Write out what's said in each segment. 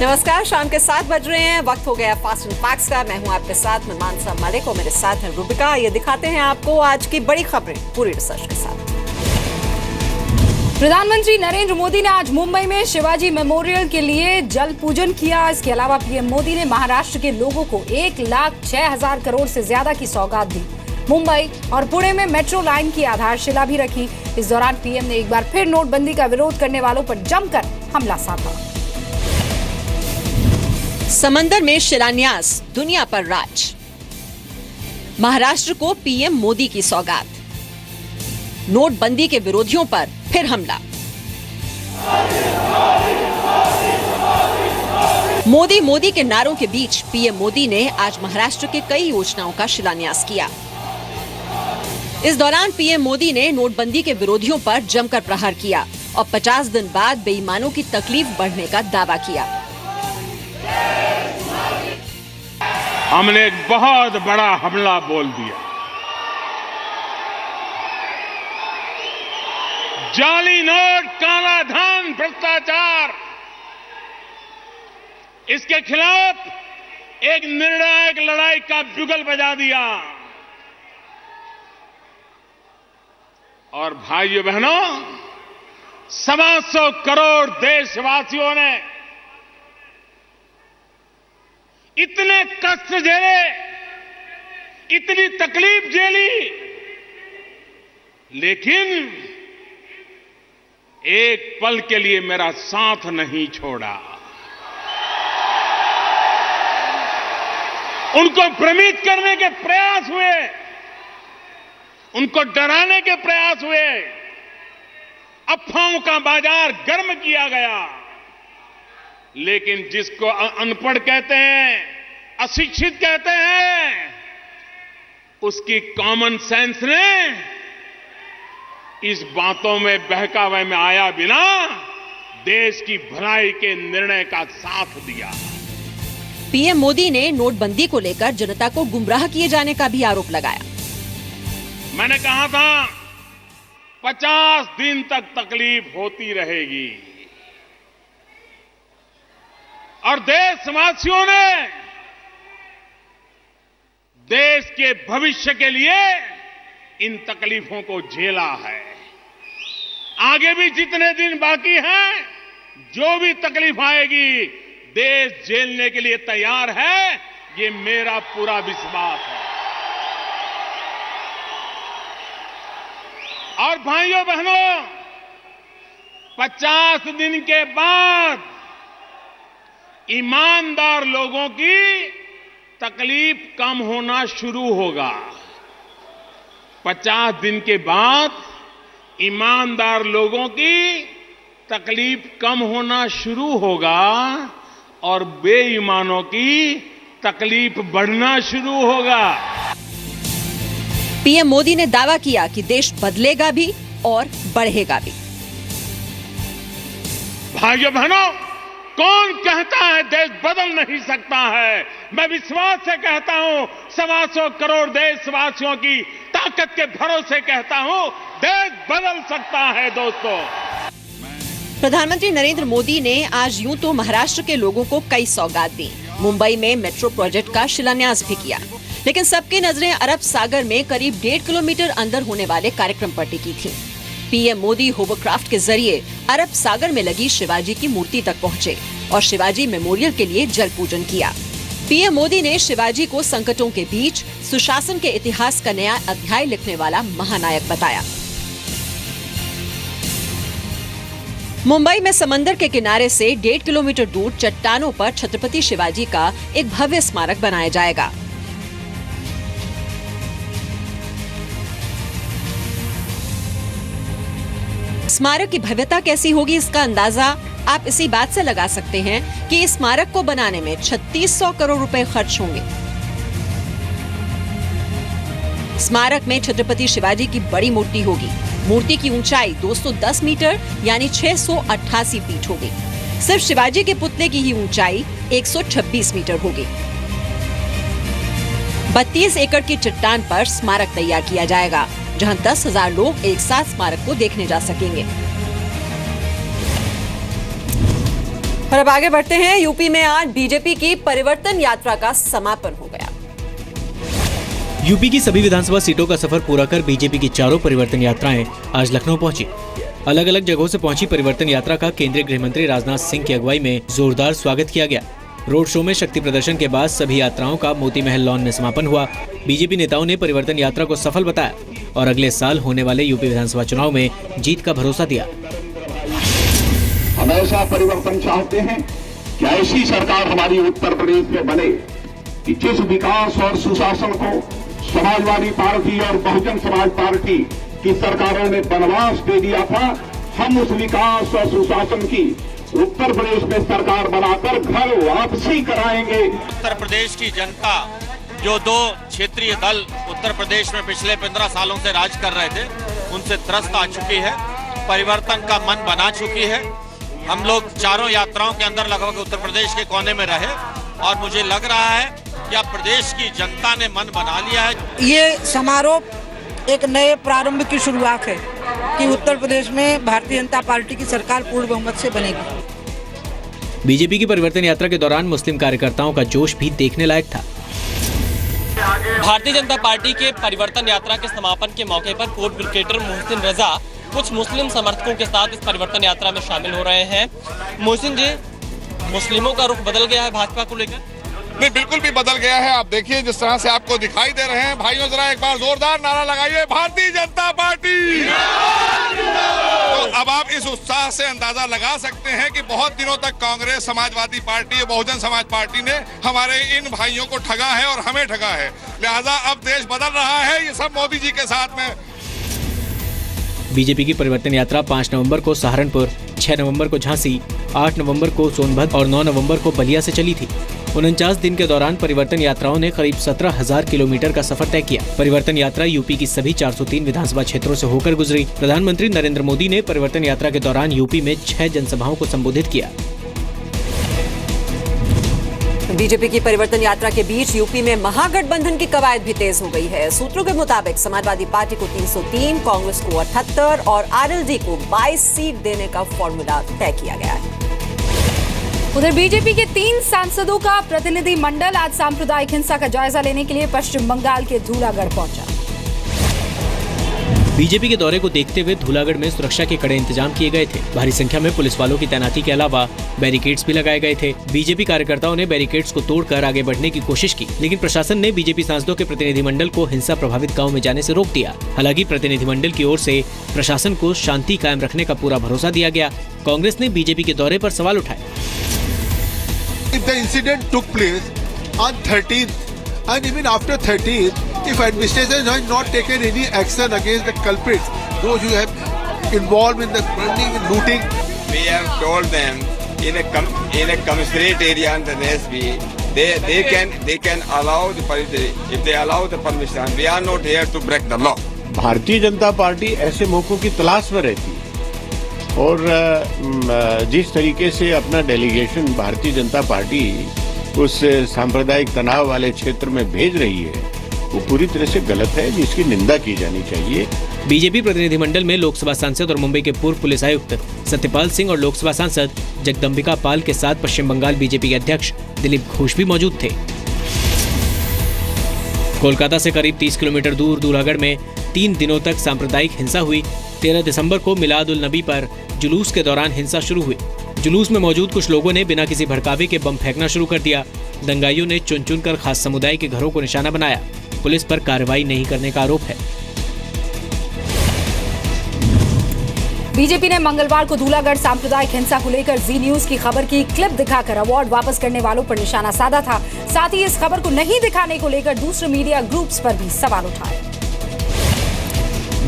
नमस्कार, शाम के 7 बज रहे हैं। वक्त हो गया फास्ट एंड फैक्ट्स का। मैं हूं आपके साथ में मानसा मलिक और मेरे साथ है रूबिका। ये दिखाते हैं आपको आज की बड़ी खबरें पूरी रिसर्च के साथ। प्रधानमंत्री नरेंद्र मोदी ने आज मुंबई में शिवाजी मेमोरियल के लिए जल पूजन किया। इसके अलावा पीएम मोदी ने महाराष्ट्र के लोगों को 1,06,000 करोड़ से ज्यादा की सौगात दी। मुंबई और पुणे में मेट्रो लाइन की आधारशिला भी रखी। इस दौरान पीएम ने एक बार फिर नोटबंदी का विरोध करने वालों पर जमकर हमला साधा। समंदर में शिलान्यास, दुनिया पर राज। महाराष्ट्र को पीएम मोदी की सौगात। नोटबंदी के विरोधियों पर फिर हमला। मोदी के नारों के बीच पीएम मोदी ने आज महाराष्ट्र के कई योजनाओं का शिलान्यास किया। इस दौरान पीएम मोदी ने नोटबंदी के विरोधियों पर जमकर प्रहार किया और 50 दिन बाद बेईमानों की तकलीफ बढ़ने का दावा किया। हमने एक बहुत बड़ा हमला बोल दिया। जाली नोट, काला धन, भ्रष्टाचार, इसके खिलाफ एक निर्णायक लड़ाई का बिगुल बजा दिया। और भाइयों बहनों, 125 करोड़ देशवासियों ने इतने कष्ट झेले, इतनी तकलीफ झेली, लेकिन एक पल के लिए मेरा साथ नहीं छोड़ा। उनको भ्रमित करने के प्रयास हुए, उनको डराने के प्रयास हुए, अफवाहों का बाजार गर्म किया गया। लेकिन जिसको अनपढ़ कहते हैं, अशिक्षित कहते हैं, उसकी कॉमन सेंस ने इस बातों में बहकावे में आया बिना देश की भलाई के निर्णय का साथ दिया। पीएम मोदी ने नोटबंदी को लेकर जनता को गुमराह किए जाने का भी आरोप लगाया। मैंने कहा था 50 दिन तक तकलीफ होती रहेगी और देशवासियों ने देश के भविष्य के लिए इन तकलीफों को झेला है। आगे भी जितने दिन बाकी हैं, जो भी तकलीफ आएगी, देश झेलने के लिए तैयार है, ये मेरा पूरा विश्वास है। और भाइयों बहनों, 50 दिन के बाद ईमानदार लोगों की तकलीफ कम होना शुरू होगा। 50 दिन के बाद ईमानदार लोगों की तकलीफ कम होना शुरू होगा और बेईमानों की तकलीफ बढ़ना शुरू होगा। पीएम मोदी ने दावा किया कि देश बदलेगा भी और बढ़ेगा भी। भाइयों बहनों, कौन कहता है देश बदल नहीं सकता है? मैं विश्वास से कहता हूं, 125 करोड़ देशवासियों की ताकत के भरोसे कहता हूं, देश बदल सकता है। दोस्तों, प्रधानमंत्री नरेंद्र मोदी ने आज यूं तो महाराष्ट्र के लोगों को कई सौगात दी, मुंबई में मेट्रो प्रोजेक्ट का शिलान्यास भी किया, लेकिन सबकी नजरें अरब सागर में करीब 1.5 किलोमीटर अंदर होने वाले कार्यक्रम पर टिकी थी। पीएम मोदी होवरक्राफ्ट के जरिए अरब सागर में लगी शिवाजी की मूर्ति तक पहुंचे और शिवाजी मेमोरियल के लिए जल पूजन किया। पीएम मोदी ने शिवाजी को संकटों के बीच सुशासन के इतिहास का नया अध्याय लिखने वाला महानायक बताया। मुंबई में समंदर के किनारे से 1.5 किलोमीटर दूर चट्टानों पर छत्रपति शिवाजी का एक भव्य स्मारक बनाया जाएगा। स्मारक की भव्यता कैसी होगी, इसका अंदाजा आप इसी बात से लगा सकते हैं कि इस स्मारक को बनाने में 3600 करोड़ रुपए खर्च होंगे। स्मारक में छत्रपति शिवाजी की बड़ी मूर्ति होगी। मूर्ति की ऊंचाई 210 मीटर यानी 688 फीट होगी। सिर्फ शिवाजी के पुतले की ही ऊंचाई 126 मीटर होगी। 32 एकड़ की चट्टान पर स्मारक तैयार किया जाएगा, जहां 10,000 लोग एक साथ स्मारक को देखने जा सकेंगे। और अब आगे बढ़ते हैं। यूपी में आज बीजेपी की परिवर्तन यात्रा का समापन हो गया। यूपी की सभी विधानसभा सीटों का सफर पूरा कर बीजेपी की चारों परिवर्तन यात्राएं आज लखनऊ पहुंची। अलग अलग जगहों से पहुंची परिवर्तन यात्रा का केंद्रीय गृह मंत्री राजनाथ सिंह की अगुवाई में जोरदार स्वागत किया गया। रोड शो में शक्ति प्रदर्शन के बाद सभी यात्राओं का मोती महल लॉन में समापन हुआ। बीजेपी नेताओं ने परिवर्तन यात्रा को सफल बताया और अगले साल होने वाले यूपी विधानसभा चुनाव में जीत का भरोसा दिया। हमेशा परिवर्तन चाहते हैं कि ऐसी सरकार हमारी उत्तर प्रदेश में बने कि जिस विकास और सुशासन को समाजवादी पार्टी और बहुजन समाज पार्टी की सरकारों ने बनवास दे दिया था, हम उस विकास और सुशासन की उत्तर प्रदेश में सरकार बनाकर घर वापसी कराएंगे। उत्तर प्रदेश की जनता जो दो क्षेत्रीय दल उत्तर प्रदेश में पिछले 15 सालों से राज कर रहे थे, उनसे त्रस्त आ चुकी है, परिवर्तन का मन बना चुकी है। हम लोग चारों यात्राओं के अंदर लगभग उत्तर प्रदेश के कोने में रहे और मुझे लग रहा है कि अब प्रदेश की जनता ने मन बना लिया है। ये समारोह एक नए प्रारंभ की शुरुआत है कि उत्तर प्रदेश में भारतीय जनता पार्टी की सरकार पूर्ण बहुमत से बनेगी। बीजेपी की परिवर्तन यात्रा के दौरान मुस्लिम कार्यकर्ताओं का जोश भी देखने लायक था। भारतीय जनता पार्टी के परिवर्तन यात्रा के समापन के मौके पर कोर्ट क्रिकेटर मोहसिन रजा कुछ मुस्लिम समर्थकों के साथ इस परिवर्तन यात्रा में शामिल हो रहे हैं। मोहसिन जी, मुस्लिमों का रुख बदल गया है भाजपा को लेकर? नहीं, बिल्कुल भी बदल गया है। आप देखिए जिस तरह से आपको दिखाई दे रहे हैं। भाइयों, जरा एक बार जोरदार नारा लगाइए, भारतीय जनता पार्टी। तो अब आप इस उत्साह से अंदाजा लगा सकते हैं कि बहुत दिनों तक कांग्रेस, समाजवादी पार्टी, बहुजन समाज पार्टी ने हमारे इन भाइयों को ठगा है और हमें ठगा है। लिहाजा अब देश बदल रहा है, ये सब मोदी जी के साथ में। बीजेपी की परिवर्तन यात्रा 5 नवंबर को सहारनपुर, 6 नवंबर को झांसी, 8 नवंबर को सोनभद्र और 9 नवंबर को बलिया से चली थी। 49 दिन के दौरान परिवर्तन यात्राओं ने करीब 17,000 किलोमीटर का सफर तय किया। परिवर्तन यात्रा यूपी की सभी 403 विधानसभा क्षेत्रों से होकर गुजरी। प्रधानमंत्री नरेंद्र मोदी ने परिवर्तन यात्रा के दौरान यूपी में 6 जनसभाओं को संबोधित किया। बीजेपी की परिवर्तन यात्रा के बीच यूपी में महागठबंधन की कवायद भी तेज हो गई है। सूत्रों के मुताबिक समाजवादी पार्टी को 303, कांग्रेस को 78 और आरएलडी को 22 सीट देने का फॉर्मूला तय किया गया है। उधर बीजेपी के 3 सांसदों का प्रतिनिधि मंडल आज सांप्रदायिक हिंसा का जायजा लेने के लिए पश्चिम बंगाल के धूलागढ़ पहुंचा। बीजेपी के दौरे को देखते हुए धूलागढ़ में सुरक्षा के कड़े इंतजाम किए गए थे। भारी संख्या में पुलिस वालों की तैनाती के अलावा बैरिकेड्स भी लगाए गए थे। बीजेपी कार्यकर्ताओं ने बैरिकेड्स को तोड़कर आगे बढ़ने की कोशिश की, लेकिन प्रशासन ने बीजेपी सांसदों के प्रतिनिधिमंडल को हिंसा प्रभावित गाँव में जाने से रोक दिया। हालांकि प्रतिनिधिमंडल की ओर से प्रशासन को शांति कायम रखने का पूरा भरोसा दिया गया। कांग्रेस ने बीजेपी के दौरे पर सवाल उठाए। The incident took place on 13th, and even after 13th, if administration has not taken any action against the culprits, those who have involved in the burning and looting, we have told them in a commiserate area under the SB, they can allow the permission. If they allow the permission, we are not here to break the law. Bharatiya Janata party ऐसे मौकों की तलाश में रहती है और जिस तरीके से अपना डेलीगेशन भारतीय जनता पार्टी उस सांप्रदायिक तनाव वाले क्षेत्र में भेज रही है, वो पूरी तरह से गलत है, जिसकी निंदा की जानी चाहिए। बीजेपी प्रतिनिधिमंडल में लोकसभा सांसद और मुंबई के पूर्व पुलिस आयुक्त सत्यपाल सिंह और लोकसभा सांसद जगदम्बिका पाल के साथ पश्चिम बंगाल बीजेपी के अध्यक्ष दिलीप घोष भी मौजूद थे। कोलकाता से करीब 30 किलोमीटर दूर धूलागढ़ में 3 दिनों तक सांप्रदायिक हिंसा हुई। 13 दिसंबर को मिलाद उल नबी पर जुलूस के दौरान हिंसा शुरू हुई। जुलूस में मौजूद कुछ लोगों ने बिना किसी भड़कावे के बम फेंकना शुरू कर दिया। दंगाइयों ने चुन चुन कर खास समुदाय के घरों को निशाना बनाया। पुलिस पर कार्रवाई नहीं करने का आरोप है। बीजेपी ने मंगलवार को धूलागढ़ सांप्रदायिक हिंसा को लेकर जी न्यूज की खबर की क्लिप दिखाकर अवार्ड वापस करने वालों पर निशाना साधा था। साथ ही इस खबर को नहीं दिखाने को लेकर दूसरे मीडिया ग्रुप्स पर भी सवाल उठाए।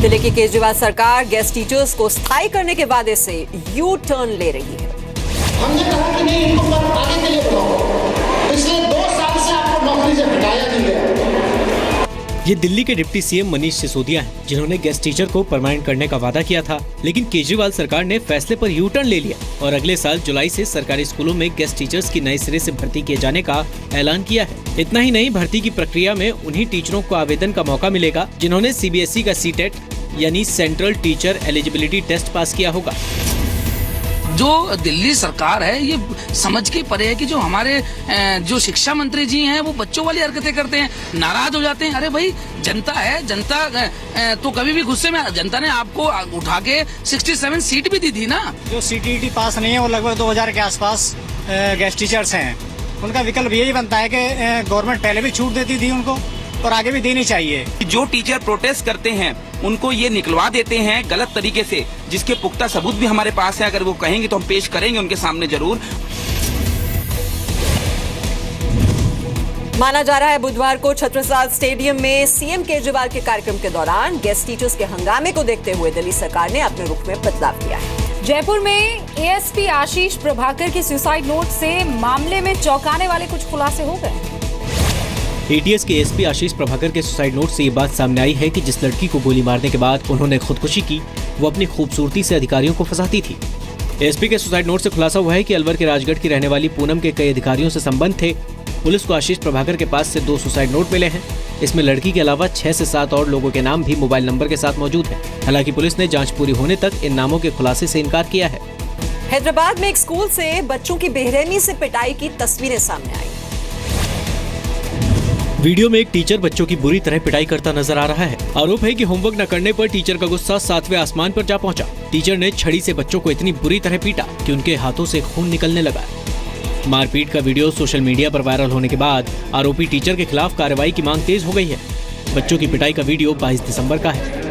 दिल्ली की केजरीवाल सरकार गेस्ट टीचर्स को स्थायी करने के वादे से यू टर्न ले रही है। हमने कहा कि नहीं, इनको आगे के लिए बढ़ाओ। पिछले 2 साल से आपको नौकरी से हटाया नहीं गया। ये दिल्ली के डिप्टी सीएम मनीष सिसोदिया हैं, जिन्होंने गेस्ट टीचर को परमानेंट करने का वादा किया था, लेकिन केजरीवाल सरकार ने फैसले पर यू टर्न ले लिया और अगले साल जुलाई से सरकारी स्कूलों में गेस्ट टीचर्स की नए सिरे से भर्ती किए जाने का ऐलान किया है। इतना ही नहीं, भर्ती की प्रक्रिया में उन्हीं टीचरों को आवेदन का मौका मिलेगा जिन्होंने सीबीएसई का सीटेट यानी central teacher eligibility test pass किया होगा। जो दिल्ली सरकार है ये समझ के परे है कि जो हमारे जो शिक्षा मंत्री जी हैं वो बच्चों वाली हरकतें करते हैं, नाराज हो जाते हैं। अरे भाई जनता है, जनता तो कभी भी गुस्से में, जनता ने आपको उठा के 67 सीट भी दी थी ना। जो CTET पास नहीं है वो लगभग 2000 के आसपास गेस्ट टीचर्स हैं, उनका विकल्प यही बनता है कि गवर्नमेंट पहले भी छूट देती थी उनको और आगे भी देनी चाहिए। जो टीचर प्रोटेस्ट करते हैं उनको ये निकलवा देते हैं गलत तरीके से, जिसके पुख्ता सबूत भी हमारे पास है। अगर वो कहेंगे तो हम पेश करेंगे उनके सामने जरूर। माना जा रहा है बुधवार को छत्रसाल स्टेडियम में सीएम केजरीवाल के कार्यक्रम के दौरान गेस्ट टीचर्स के हंगामे को देखते हुए दिल्ली सरकार ने अपने रुख में बदलाव किया है। जयपुर में ASP आशीष प्रभाकर की सुसाइड नोट से मामले में चौंकाने वाले कुछ खुलासे हो गए। ATS के SP आशीष प्रभाकर के सुसाइड नोट से ये बात सामने आई है कि जिस लड़की को गोली मारने के बाद उन्होंने खुदकुशी की, वो अपनी खूबसूरती से अधिकारियों को फंसाती थी। SP के सुसाइड नोट से खुलासा हुआ है कि अलवर के राजगढ़ की रहने वाली पूनम के कई अधिकारियों से संबंध थे। पुलिस को आशीष प्रभाकर के पास से 2 सुसाइड नोट मिले हैं। इसमें लड़की के अलावा 6 से 7 और लोगों के नाम भी मोबाइल नंबर के साथ मौजूद है। हालांकि पुलिस ने जांच पूरी होने तक इन नामों के खुलासे से इनकार किया है। हैदराबाद में एक स्कूल से बच्चों की बेरहमी से पिटाई की तस्वीरें सामने आई। वीडियो में एक टीचर बच्चों की बुरी तरह पिटाई करता नजर आ रहा है। आरोप है कि होमवर्क न करने पर टीचर का गुस्सा 7वें आसमान पर जा पहुंचा। टीचर ने छड़ी से बच्चों को इतनी बुरी तरह पीटा कि उनके हाथों से खून निकलने लगा। मारपीट का वीडियो सोशल मीडिया पर वायरल होने के बाद आरोपी टीचर के खिलाफ कार्रवाई की मांग तेज हो गई है। बच्चों की पिटाई का वीडियो 22 दिसंबर का है।